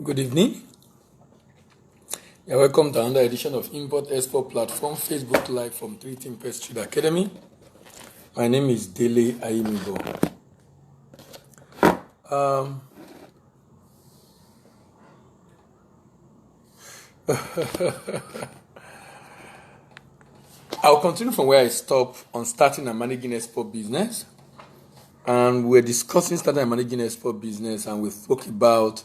Good evening. You're welcome to another edition of Import Export Platform Facebook Live from 3 Tempest Street Academy. My name is Dele Aimibo. I'll continue from where I stopped on starting and managing export business. And we're discussing starting and managing export business, and we spoke about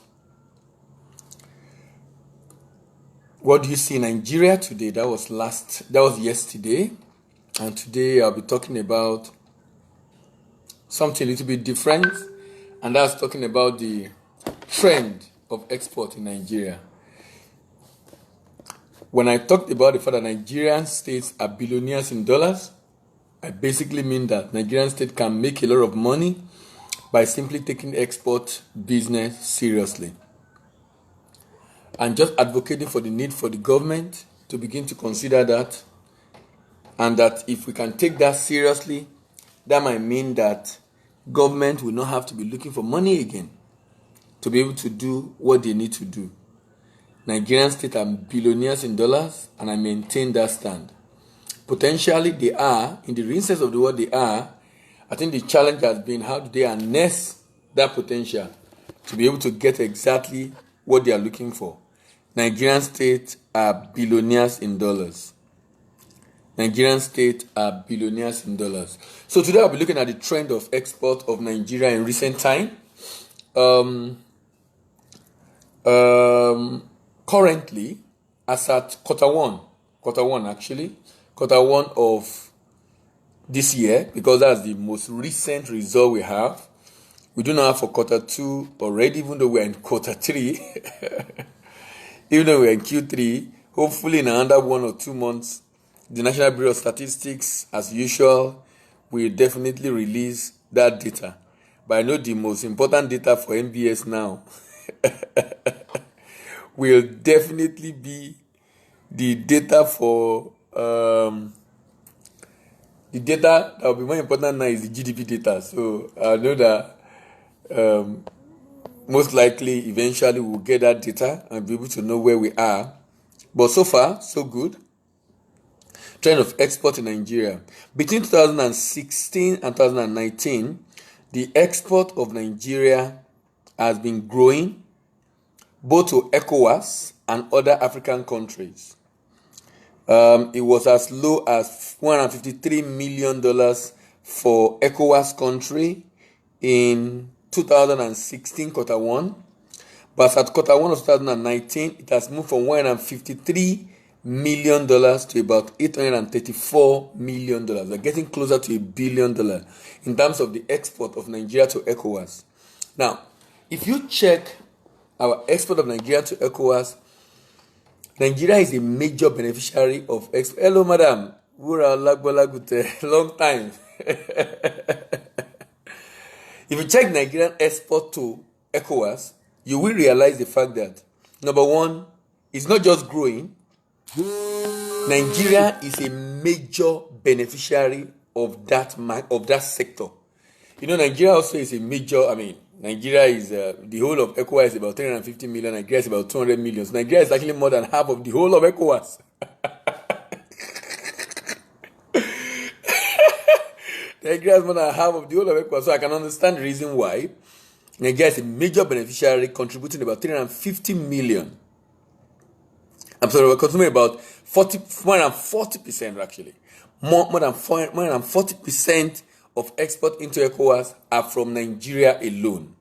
what do you see in Nigeria today. That was yesterday. And today I'll be talking about something a little bit different, and that's talking about the trend of export in Nigeria. When I talked about the fact that Nigerian states are billionaires in dollars, I basically mean that Nigerian state can make a lot of money by simply taking export business seriously and just advocating for the need for the government to begin to consider that, and that if we can take that seriously, that might mean that government will not have to be looking for money again to be able to do what they need to do. Nigerian state are billionaires in dollars, and I maintain that stand. Potentially they are, in the real sense of the word they are. I think the challenge has been how do they harness that potential to be able to get exactly what they are looking for. Nigerian state are billionaires in dollars. Nigerian state are billionaires in dollars. So today I'll be looking at the trend of export of Nigeria in recent time. Currently, as at quarter one of this year, because that's the most recent result we have. We do not have for quarter two already, even though we're in quarter three. Even though we're in Q3, hopefully in another 1 or 2 months, the National Bureau of Statistics, as usual, will definitely release that data. But I know the most important data for MBS now will definitely be the data for the data that will be more important now is the GDP data. So I know that most likely eventually we'll get that data and be able to know where we are. But so far, so good. Trend of export in Nigeria. Between 2016 and 2019, the export of Nigeria has been growing both to ECOWAS and other African countries. It was as low as $153 million for ECOWAS country in 2016 quarter one, but at quarter one of 2019 it has moved from $153 million to about $834 million. We're getting closer to $1 billion in terms of the export of Nigeria to ECOWAS. Now, if you check our export of Nigeria to ECOWAS, Nigeria is a major beneficiary of export. Hello, madam. Long time. If you check Nigerian export to ECOWAS, you will realize the fact that, number one, it's not just growing. Nigeria is a major beneficiary of that sector. You know, Nigeria also is a major, Nigeria is, the whole of ECOWAS is about 350 million, Nigeria is about 200 million. So Nigeria is actually more than half of the whole of ECOWAS. Nigeria is more than half of the whole of ECOWAS. So I can understand the reason why Nigeria is a major beneficiary, contributing about 350 million. I'm sorry, we're consuming about more than 40% actually. More than 40% of export into ECOWAS are from Nigeria alone.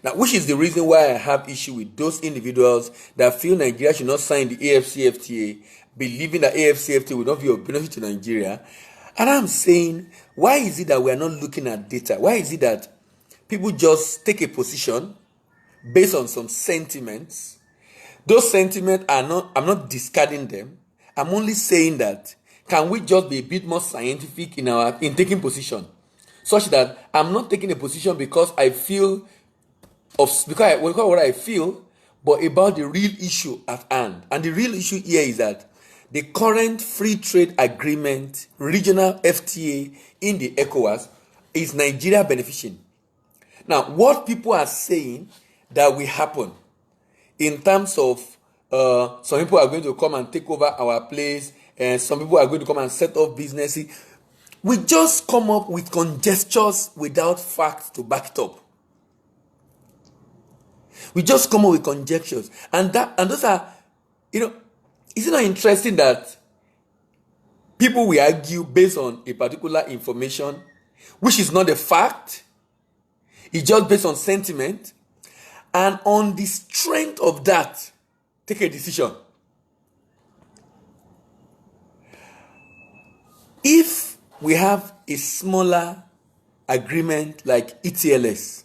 Now, which is the reason why I have issue with those individuals that feel Nigeria should not sign the AFCFTA, believing that AFCFTA will not be of benefit to Nigeria. And I'm saying, why is it that we are not looking at data? Why is it that people just take a position based on some sentiments? Those sentiments I'm not discarding them. I'm only saying that, can we just be a bit more scientific in taking position, such that I'm not taking a position because I feel what I feel, but about the real issue at hand. And the real issue here is that the current free trade agreement, regional FTA in the ECOWAS, is Nigeria benefiting. Now, what people are saying that will happen in terms of some people are going to come and take over our place, and some people are going to come and set up businesses. We just come up with conjectures without facts to back it up. We just come up with conjectures, and those are, is it not interesting that people will argue based on a particular information, which is not a fact, it's just based on sentiment, and on the strength of that, take a decision. If we have a smaller agreement like ETLS,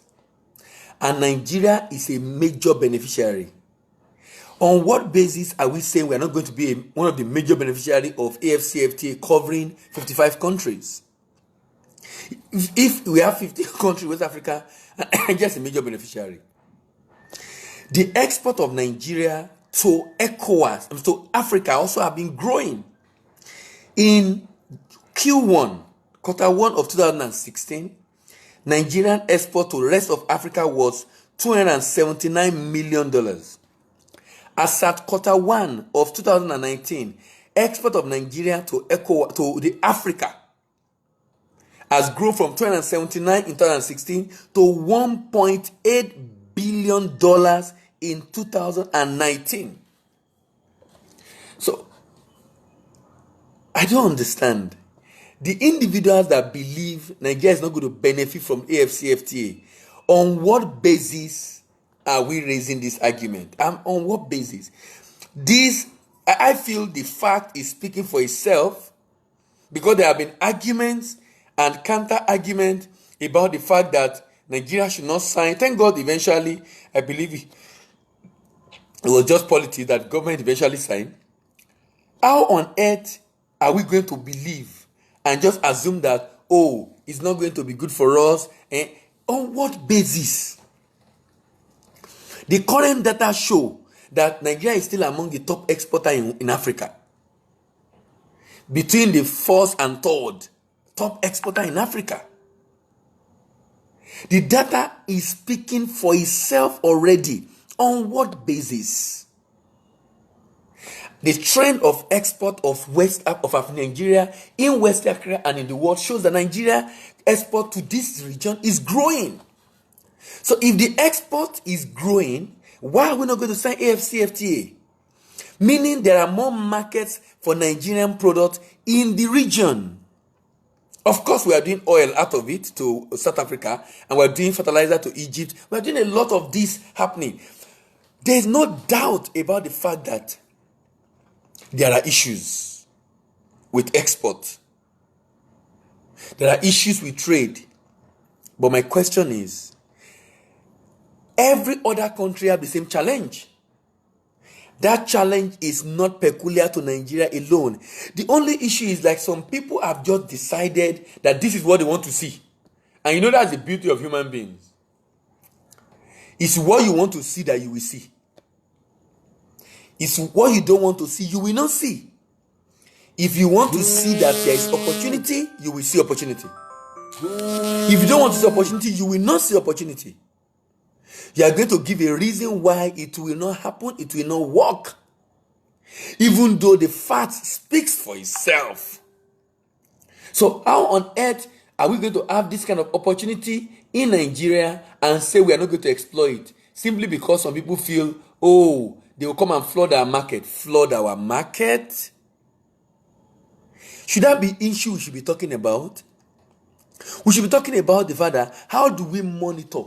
and Nigeria is a major beneficiary, on what basis are we saying we are not going to be one of the major beneficiaries of AFCFTA covering 55 countries? If we have 50 countries, West Africa, and just a major beneficiary. The export of Nigeria to ECOWAS, to Africa, also have been growing. In Q1, quarter 1 of 2016, Nigerian export to the rest of Africa was $279 million. As at quarter 1 of 2019, export of Nigeria to the Africa has grown from 279 in 2016 to $1.8 billion in 2019. So, I don't understand. The individuals that believe Nigeria is not going to benefit from AFCFTA, on what basis are we raising this argument? On what basis? I feel the fact is speaking for itself, because there have been arguments and counter-arguments about the fact that Nigeria should not sign. Thank God, eventually, I believe it was just politics that government eventually signed. How on earth are we going to believe and just assume that, it's not going to be good for us? And on what basis? The current data show that Nigeria is still among the top exporter in Africa. Between the first and third top exporter in Africa. The data is speaking for itself already. On what basis? The trend of export of Nigeria in West Africa and in the world shows that Nigeria export to this region is growing. So if the export is growing, why are we not going to sign AFCFTA? Meaning there are more markets for Nigerian products in the region. Of course, we are doing oil out of it to South Africa, and we're doing fertilizer to Egypt. We're doing a lot of this happening. There's no doubt about the fact that there are issues with export. There are issues with trade. But my question is, every other country have the same challenge. That challenge is not peculiar to Nigeria alone. The only issue is like some people have just decided that this is what they want to see. And that's the beauty of human beings. It's what you want to see that you will see. It's what you don't want to see, you will not see. If you want to see that there is opportunity, you will see opportunity. If you don't want to see opportunity, you will not see opportunity. You are going to give a reason why it will not happen, it will not work. Even though the fact speaks for itself. So how on earth are we going to have this kind of opportunity in Nigeria and say we are not going to exploit it? Simply because some people feel, they will come and flood our market. Flood our market? Should that be issue we should be talking about? We should be talking about the fact that how do we monitor?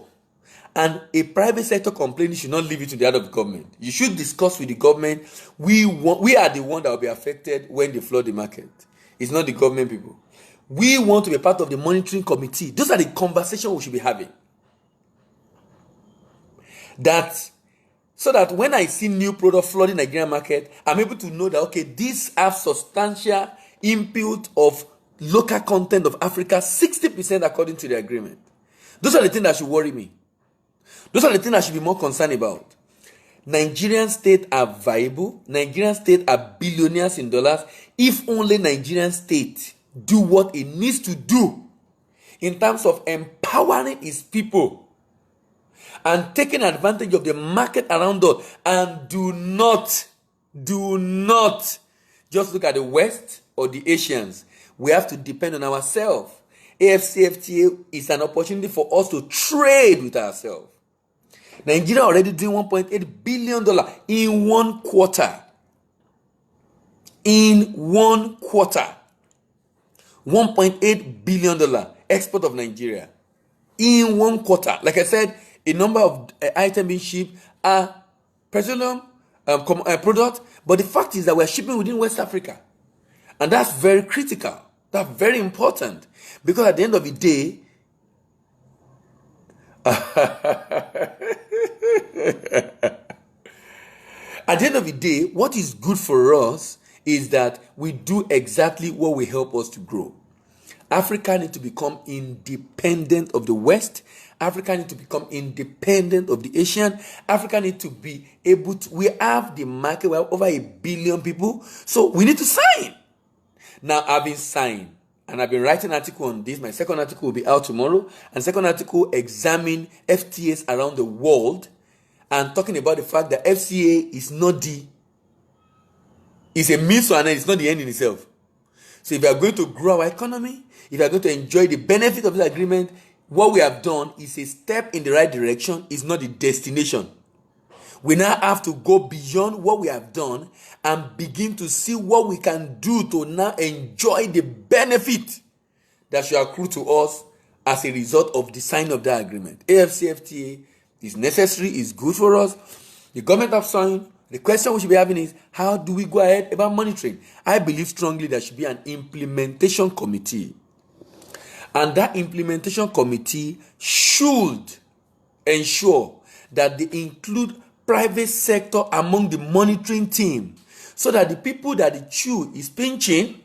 And a private sector complaint should not leave it to the hand of the government. You should discuss with the government. We are the one that will be affected when they flood the market. It's not the government people. We want to be part of the monitoring committee. Those are the conversations we should be having. So that when I see new product flooding the Nigerian market, I'm able to know that, these have substantial input of local content of Africa, 60% according to the agreement. Those are the things that should worry me. Those are the things I should be more concerned about. Nigerian state are viable. Nigerian state are billionaires in dollars. If only Nigerian state do what it needs to do in terms of empowering its people and taking advantage of the market around us. And do not just look at the West or the Asians. We have to depend on ourselves. AFCFTA is an opportunity for us to trade with ourselves. Nigeria already doing $1.8 billion in 1 quarter. In 1 quarter. $1.8 billion export of Nigeria. In 1 quarter. Like I said, a number of items being shipped are petroleum products, but the fact is that we're shipping within West Africa. And that's very critical. That's very important. Because at the end of the day, what is good for us is that we do exactly what will help us to grow. Africa needs to become independent of the West. Africa needs to become independent of the Asian. Africa needs to be able to, we have the market, we have over 1 billion people, so we need to sign. Now, I've been signed, and I've been writing an article on this. My second article will be out tomorrow, and second article examine FTAs around the world, and talking about the fact that FCA is not it's a means to an end, it's not the end in itself. So if we are going to grow our economy, if we are going to enjoy the benefit of this agreement, what we have done is a step in the right direction, it's not the destination. We now have to go beyond what we have done and begin to see what we can do to now enjoy the benefit that should accrue to us as a result of the signing of that agreement. AFCFTA is necessary, is good for us. The government have signed. The question we should be having is, how do we go ahead about monitoring? I believe strongly there should be an implementation committee. And that implementation committee should ensure that they include private sector among the monitoring team, so that the people that the chew is pinching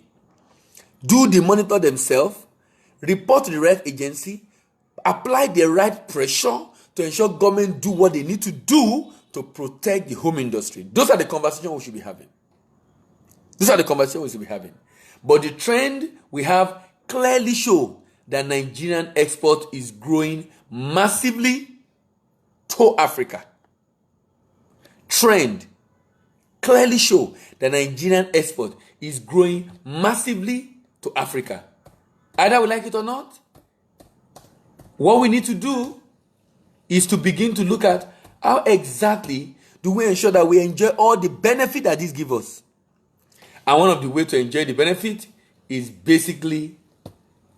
do the monitor themselves, report to the right agency, apply the right pressure to ensure government do what they need to do to protect the home industry. Those are the conversations we should be having. But the trend we have clearly show that Nigerian export is growing massively to Africa. Trend clearly show that Nigerian export is growing massively to Africa. Either we like it or not, what we need to do is to begin to look at how exactly do we ensure that we enjoy all the benefit that this gives us. And one of the ways to enjoy the benefit is basically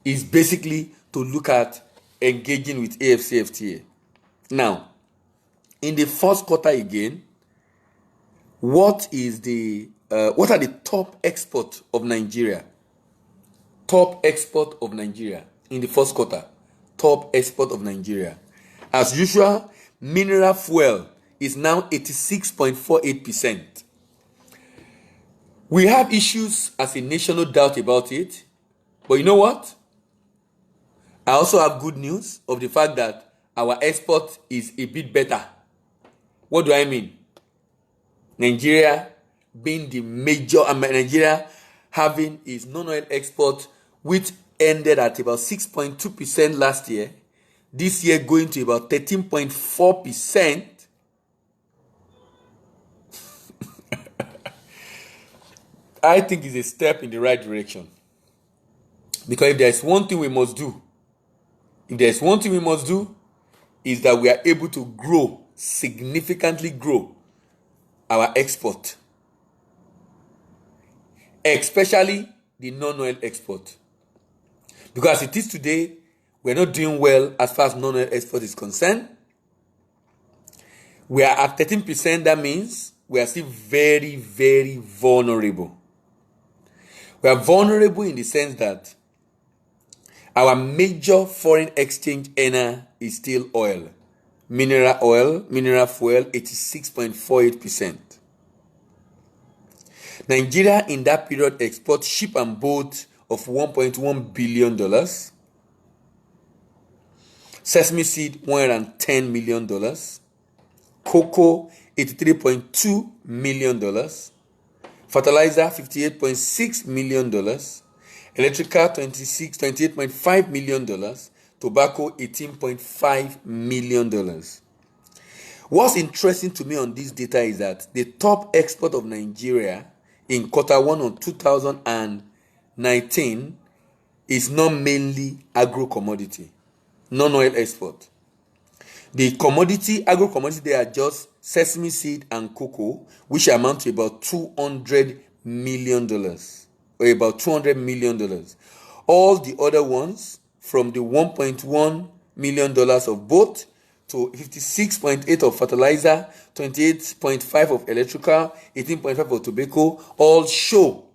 to look at engaging with AFCFTA. Now, in the first quarter again, what are the top exports of Nigeria? Top export of Nigeria in the first quarter. Top export of Nigeria. As usual, mineral fuel is now 86.48%. We have issues as a nation, no doubt about it. But you know what? I also have good news of the fact that our export is a bit better. What do I mean? Nigeria being the major, Nigeria having its non-oil export, which ended at about 6.2% last year, this year going to about 13.4%. I think is a step in the right direction. Because if there's one thing we must do, is that we are able to significantly grow our export, especially the non-oil export. Because as it is today, we're not doing well as far as non-oil export is concerned. We are at 13%, that means we are still very, very vulnerable. We are vulnerable in the sense that our major foreign exchange earner is still oil. Mineral fuel, 86.48%. Nigeria in that period exports ship and boat of $1.1 billion. Sesame seed, $110 million. Cocoa, $83.2 million. Fertilizer, $58.6 million. Electrical, $28.5 million. Tobacco, $18.5 million. What's interesting to me on this data is that the top export of Nigeria in quarter one of 2019 is not mainly agro-commodity, non-oil export. The agro-commodity, they are just sesame seed and cocoa, which amount to about $200 million, or about $200 million. All the other ones, from the $1.1 million of both to 56.8 of fertilizer, 28.5 of electrical, 18.5 of tobacco, all show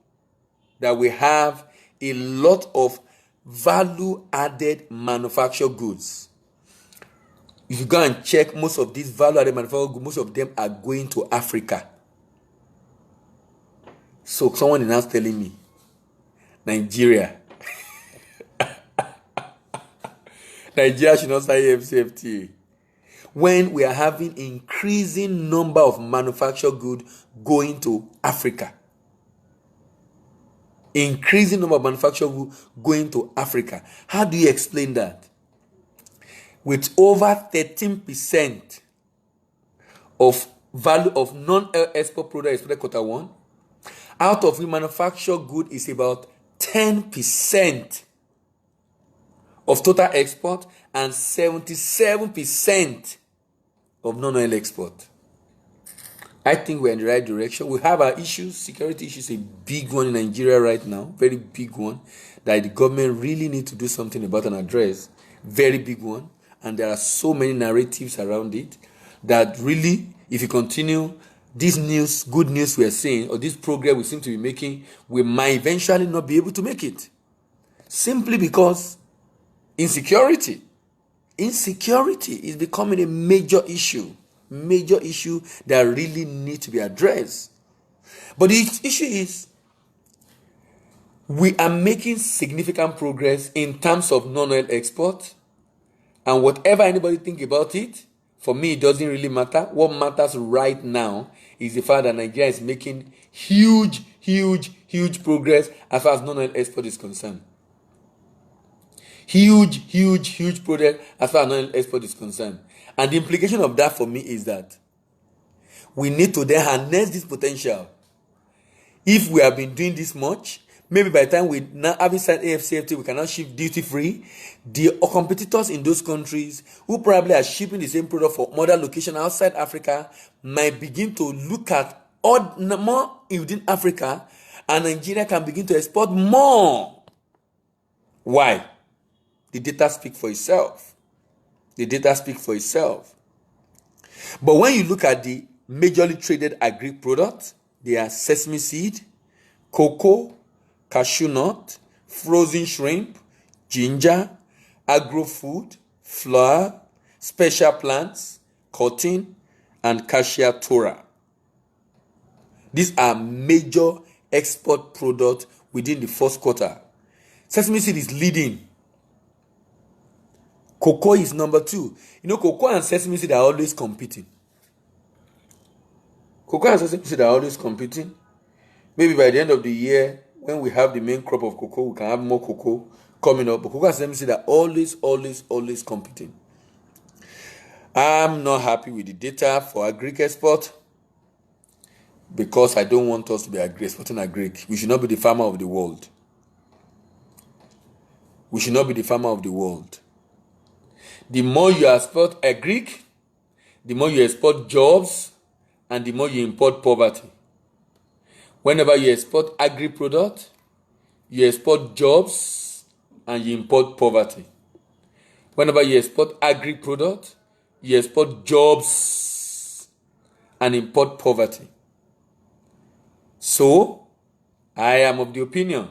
that we have a lot of value-added manufactured goods. If you go and check most of these value-added manufactured goods, most of them are going to Africa. So someone is now telling me, Nigeria should not sign FCFTA when we are having increasing number of manufactured goods going to Africa. Increasing number of manufactured goods going to Africa. How do you explain that? With over 13% of value of non-export product exported quarter one, out of which manufactured good is about 10% of total export and 77% of non-oil export. I think we're in the right direction. We have our issues. Security issues, a big one in Nigeria right now, very big one, that the government really need to do something about and address. Very big one. And there are so many narratives around it that really, if you continue, this news, good news we are seeing, or this progress we seem to be making, we might eventually not be able to make it. Simply because insecurity is becoming a major issue that really needs to be addressed. But the issue is, we are making significant progress in terms of non-oil export, and whatever anybody think about it, for me, it doesn't really matter. What matters right now is the fact that Nigeria is making huge progress as far as non-oil export is concerned. Huge progress as far as non-oil export is concerned. And the implication of that for me is that we need to then harness this potential. If we have been doing this much, maybe by the time we now having signed AFCFTA, we cannot ship duty-free. The competitors in those countries who probably are shipping the same product from other locations outside Africa might begin to look at more within Africa, and Nigeria can begin to export more. Why? The data speak for itself. But when you look at the majorly traded agri products, they are sesame seed, cocoa, cashew nut, frozen shrimp, ginger, agro-food, flour, special plants, cotton, and cassia tora. These are major export products within the first quarter. Sesame seed is leading. Cocoa is number 2. Cocoa and sesame seed are always competing. Maybe by the end of the year, when we have the main crop of cocoa, we can have more cocoa coming up. But cocoa and sesame seed are always competing. I'm not happy with the data for agric export because I don't want us to be exporting agric. We should not be the farmer of the world. The more you export agric, the more you export jobs, and the more you import poverty. Whenever you export agri-product, you export jobs and you import poverty. Whenever you export agri-product, you export jobs and import poverty. So, I am of the opinion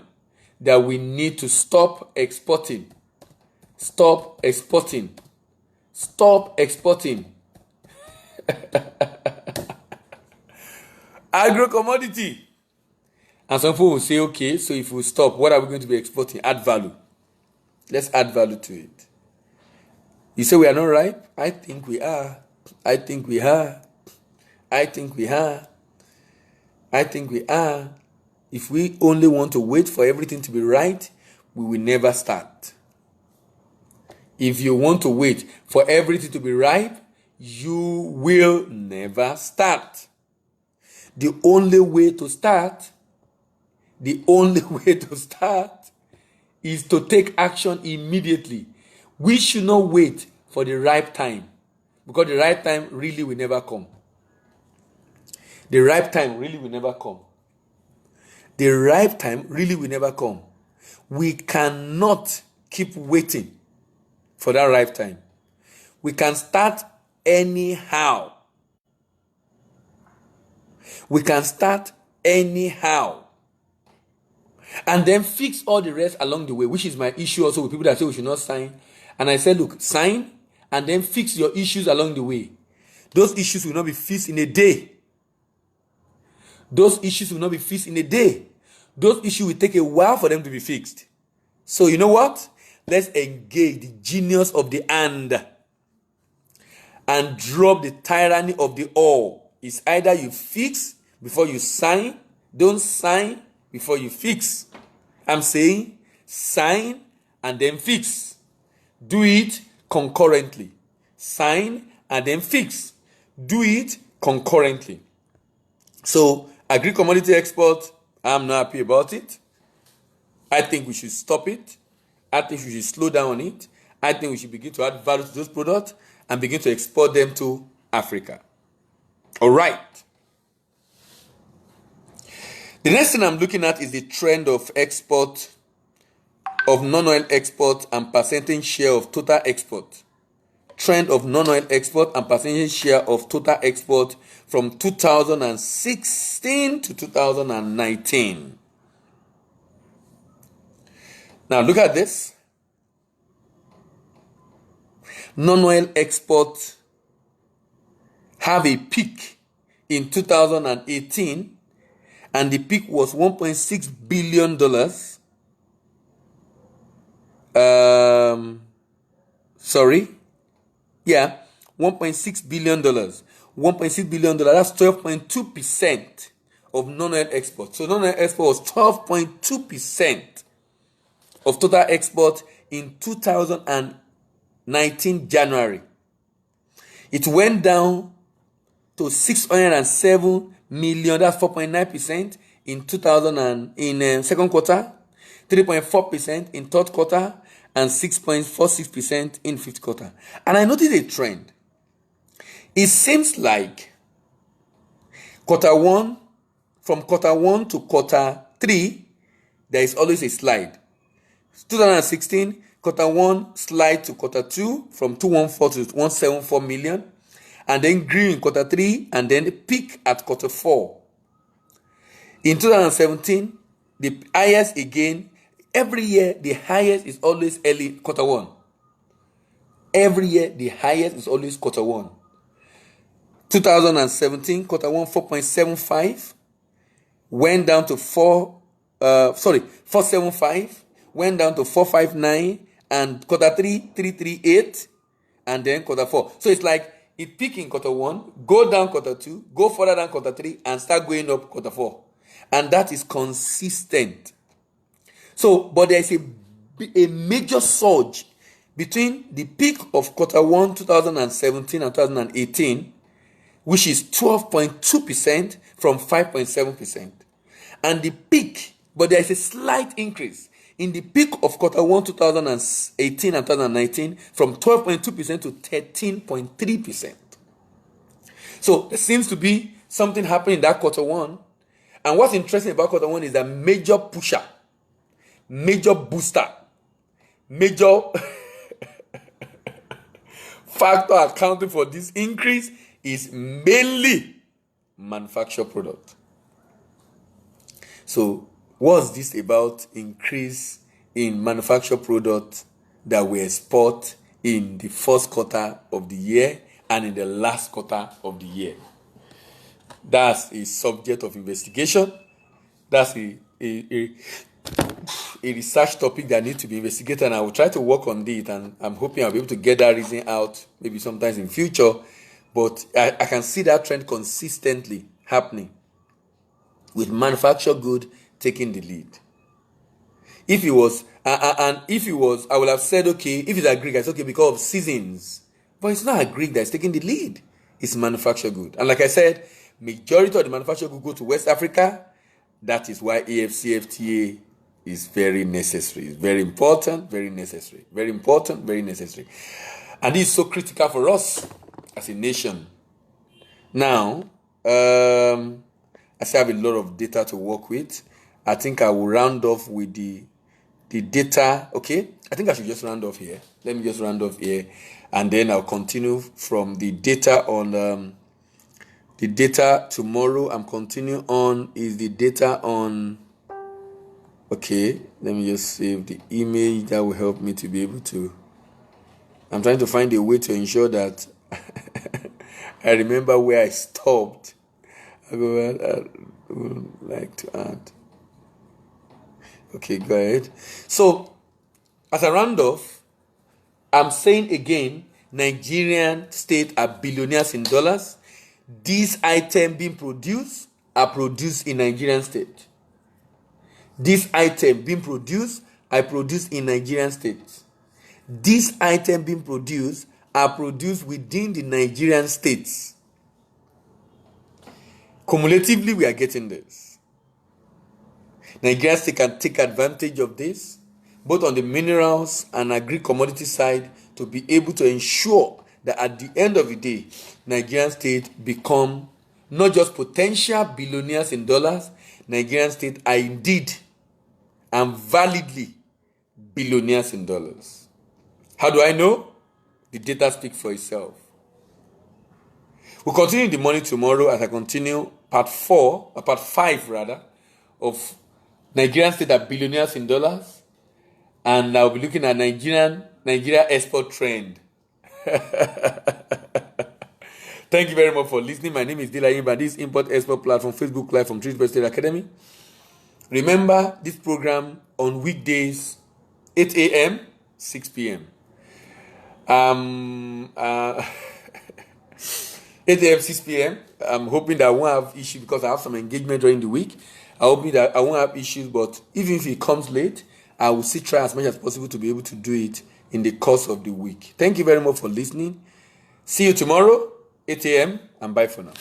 that we need to stop exporting. Agro-commodity. And some people will say, okay, so if we stop, what are we going to be exporting? Add value. Let's add value to it. You say we are not ripe? I think we are. If we only want to wait for everything to be right, we will never start. If you want to wait for everything to be ripe, you will never start. The only way to start is to take action immediately. We should not wait for the right time, because the right time really will never come. The right time really will never come. The right time really will never come. We cannot keep waiting for that right time. We can start anyhow. We can start anyhow. And then fix all the rest along the way, which is my issue also with people that say we should not sign. And I said, look, sign and then fix your issues along the way. Those issues will not be fixed in a day. Those issues will not be fixed in a day. Those issues will take a while for them to be fixed. So you know what? Let's engage the genius of the and drop the tyranny of the or. It's either you fix before you sign. Don't sign before you fix. I'm saying sign and then fix. Do it concurrently. Sign and then fix. Do it concurrently. So, agri commodity export, I'm not happy about it. I think we should stop it. I think we should slow down on it. I think we should begin to add value to those products and begin to export them to Africa. All right. The next thing I'm looking at is the trend of export, of non-oil export and percentage share of total export. Trend of non-oil export and percentage share of total export from 2016 to 2019. Now look at this. Non-oil exports have a peak in 2018, and the peak was $1.6 billion. $1.6 billion. $1.6 billion, that's 12.2% of non-oil export. So non-oil export was 12.2% of total export in 2019 January. It went down to 607 million, that's 4.9% in second quarter, 3.4% in third quarter, and 6.46% in fifth quarter. And I noticed a trend. It seems like from quarter one to quarter three, there is always a slide. 2016, quarter one slide to quarter two from 214 to 174 million, and then grew in quarter three, and then peak at quarter four. In 2017, the highest again. Every year, the highest is always early quarter one. Every year, the highest is always quarter one. 2017, quarter one, 4.75, went down to 475, went down to 459, and quarter three, 338, and then quarter four. So it's like it peak in quarter one, go down quarter two, go further down quarter three, and start going up quarter four. And that is consistent. So, but there is a major surge between the peak of quarter one 2017 and 2018, which is 12.2% from 5.7%. And the peak, but there is a slight increase in the peak of quarter one 2018 and 2019 from 12.2% to 13.3%. So there seems to be something happening in that quarter one. And what's interesting about quarter one is that major pusher, major booster, major factor accounting for this increase is mainly manufactured product. So what's this about increase in manufactured product that we export in the first quarter of the year and in the last quarter of the year? That's a subject of investigation. That's a research topic that needs to be investigated, and I will try to work on it, and I'm hoping I'll be able to get that reason out maybe sometimes in future. But I can see that trend consistently happening with manufactured good taking the lead. If it was, I would have said, okay, if it's agri, it's okay because of seasons. But it's not agric that's taking the lead. It's manufactured good. And like I said, majority of the manufactured good go to West Africa. That is why AFCFTA is very necessary. It's very important, very necessary. Very important, very necessary. And this is so critical for us as a nation. Now, I still have a lot of data to work with. I think I will round off with the data. Okay, I think I should just round off here. Let me just round off here, and then I'll continue from the data on the data tomorrow. I'm continuing on is the data on. Okay, let me just save the image that will help me to be able to. I'm trying to find a way to ensure that I remember where I stopped. I would like to add. Okay, go ahead. So, as a round off, I'm saying again, Nigerian state are billionaires in dollars. These items being produced are produced in Nigerian state. These items being produced are produced in Nigerian states. These items being produced are produced within the Nigerian states. Cumulatively, we are getting this. Nigerian state can take advantage of this, both on the minerals and agri-commodity side, to be able to ensure that at the end of the day, Nigerian state become not just potential billionaires in dollars, Nigerian state are indeed and validly billionaires in dollars. How do I know? The data speaks for itself. We'll continue the money tomorrow as I continue part 5 of Nigerian state are billionaires in dollars, and I'll be looking at Nigeria export trend. Thank you very much for listening. My name is Dilayimba. This is Import Export Platform, Facebook Live from Trinity State Academy. Remember this program on weekdays, 8 a.m., 6 p.m. 8 a.m., 6 p.m. I'm hoping that I won't have issues because I have some engagement during the week. I hope that I won't have issues, but even if it comes late, I will still try as much as possible to be able to do it in the course of the week. Thank you very much for listening. See you tomorrow, 8 a.m., and bye for now.